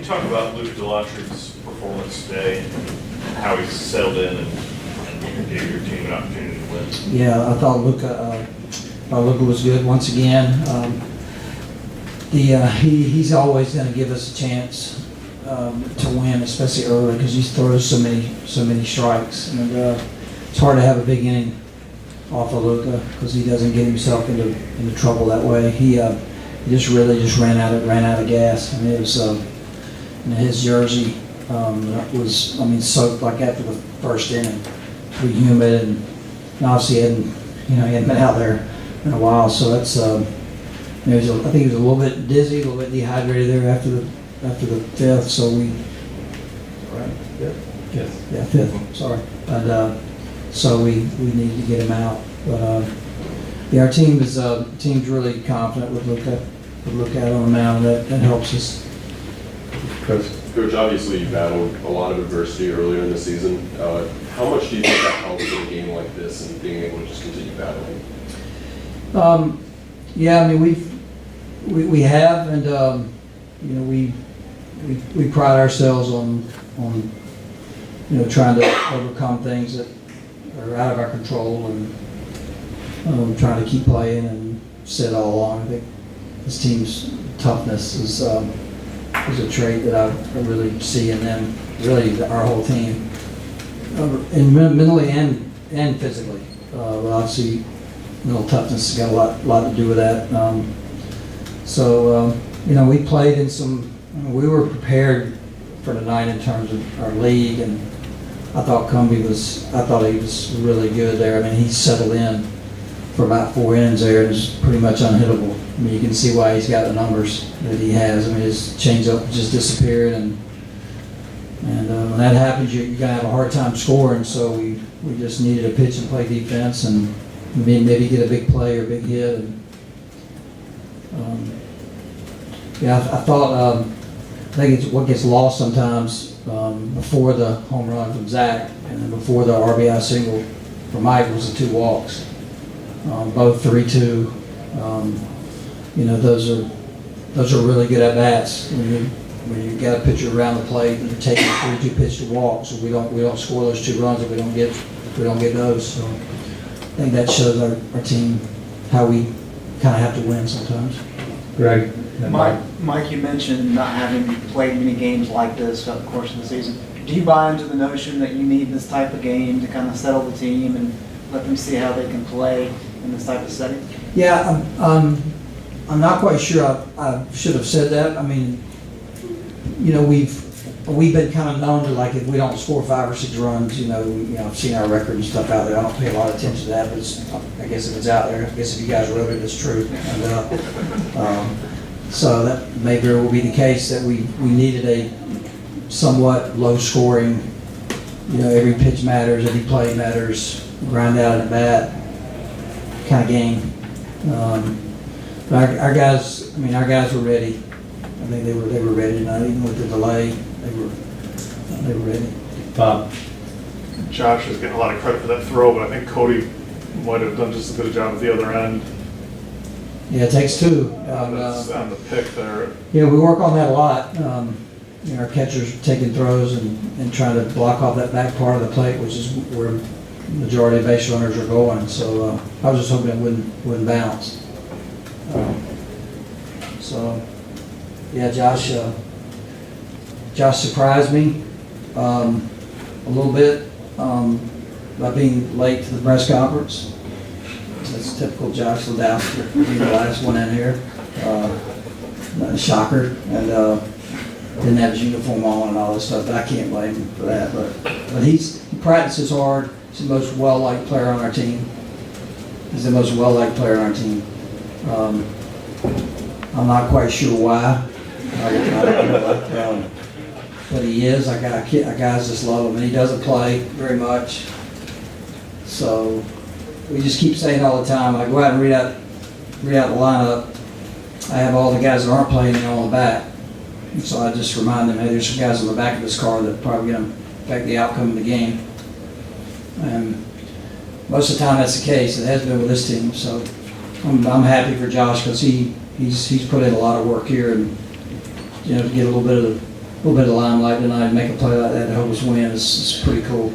talk about Luke Delatry's performance today, and how he's settled in and gave your team an opportunity to win? Yeah, I thought Luka was good once again. He's always going to give us a chance to win, especially early, because he throws so many strikes, and it's hard to have a big inning off of Luka because he doesn't get himself into trouble that way. He just really ran out of gas. I mean, it was his jersey was soaked like after the first inning, pretty humid, and obviously he hadn't been out there in a while, so that's I think he was a little bit dizzy, a little bit dehydrated there after the fifth, so fifth, sorry, and so we needed to get him out, but yeah, our team's really confident with Luka out on the mound. That helps us. Coach, obviously you battled a lot of adversity earlier in the season. How much do you think that helps in a game like this and being able to just continue battling? Yeah, I mean we have, and we pride ourselves on trying to overcome things that are out of our control, and trying to keep playing, and said all along, I think this team's toughness is a trait that I really see in them, really our whole team, and mentally and physically. But obviously, mental toughness has got a lot to do with that. We played in some. We were prepared for tonight in terms of our league, and I thought he was really good there. I mean, he settled in for about 4 innings there and is pretty much unhittable. I mean, you can see why he's got the numbers that he has. I mean, his changeup just disappeared, and when that happens, you're gonna have a hard time scoring. So we just needed a pitch and play defense, and maybe get a big play or big hit. And I thought I think it's what gets lost sometimes before the home run from Zach and then before the RBI single for Mike was the 2 walks, both 3-2. Those are really good at bats when you got a pitcher around the plate and you're taking a 3-2 pitch to walk. So we don't score those 2 runs if we don't get those. So I think that shows our team how we kind of have to win sometimes. Greg? Mike, you mentioned not having played many games like this throughout the course of the season. Do you buy into the notion that you need this type of game to kind of settle the team and let them see how they can play in this type of setting? Yeah, I'm not quite sure I should have said that. I mean, we've been kind of known to, like, if we don't score 5 or 6 runs, I've seen our record and stuff out there. I don't pay a lot of attention to that, but I guess if it's out there, I guess if you guys wrote it, it's true. And, so that maybe will be the case, that we needed a somewhat low scoring, every pitch matters, every play matters, grind out at bat kind of game. But our guys were ready. I think they were ready tonight, even with the delay. They were ready. Bob? Josh is getting a lot of credit for that throw, but I think Cody might have done just as good a job at the other end. Yeah, it takes 2. On the pick there. We work on that a lot. Our catchers taking throws and trying to block off that back part of the plate, which is where the majority of base runners are going. So I was just hoping it wouldn't bounce. Josh surprised me a little bit by being late to the press conference. That's typical Josh Ladowski, being the last one in here. Shocker, and didn't have his uniform on and all this stuff, but I can't blame him for that. But he practices hard. He's the most well-liked player on our team. I'm not quite sure why. But he is. Our guys just love him, and he doesn't play very much. So we just keep saying all the time, I go out and read out the lineup. I have all the guys that aren't playing on the back. And so I just remind them, hey, there's some guys on the back of this car that are probably going to affect the outcome of the game. And most of the time that's the case. It has been with this team. So I'm happy for Josh because he's put in a lot of work here, and to get a little bit of little bit of limelight tonight, make a play like that to help us win is pretty cool.